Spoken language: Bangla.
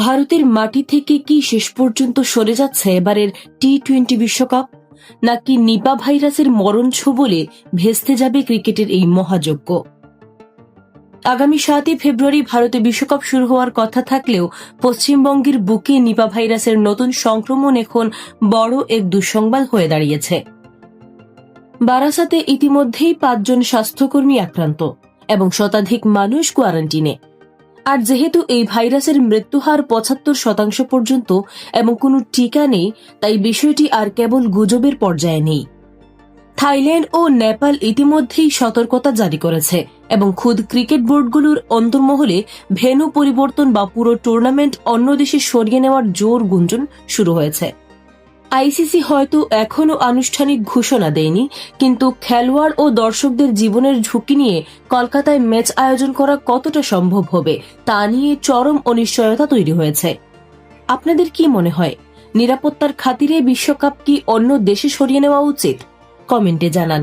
ভারতের মাটি থেকে কি শেষ পর্যন্ত সরে যাচ্ছে এবারের টি-20 বিশ্বকাপ, নাকি নিপা ভাইরাসের মরণ ছোবলে ভেস্তে যাবে ক্রিকেটের এই মহাযজ্ঞ? আগামী 7 ফেব্রুয়ারি ভারতে বিশ্বকাপ শুরু হওয়ার কথা থাকলেও পশ্চিমবঙ্গের বুকে নিপা ভাইরাসের নতুন সংক্রমণ এখন বড় এক দুঃসংবাদ হয়ে দাঁড়িয়েছে। বারাসাতে ইতিমধ্যেই 5 জন স্বাস্থ্যকর্মী আক্রান্ত এবং শতাধিক মানুষ কোয়ারেন্টিনে। আর যেহেতু এই ভাইরাসের মৃত্যুহার 75% পর্যন্ত এবং কোনো টিকা নেই, তাই বিষয়টি আর কেবল গুজবের পর্যায়ে নেই। থাইল্যান্ড ও নেপাল ইতিমধ্যেই সতর্কতা জারি করেছে এবং খুদ ক্রিকেট বোর্ডগুলোর অন্তর্মহলে ভেন্যু পরিবর্তন বা পুরো টুর্নামেন্ট অন্য দেশে সরিয়ে নেওয়ার জোর গুঞ্জন শুরু হয়েছে। আইসিসি হয়তো এখনো আনুষ্ঠানিক ঘোষণা দেয়নি, কিন্তু খেলোয়াড় ও দর্শকদের জীবনের ঝুঁকি নিয়ে কলকাতায় ম্যাচ আয়োজন করা কতটা সম্ভব হবে তা নিয়ে চরম অনিশ্চয়তা তৈরি হয়েছে। আপনাদের কি মনে হয়, নিরাপত্তার খাতিরে বিশ্বকাপ কি অন্য দেশে সরিয়ে নেওয়া উচিত? কমেন্টে জানান।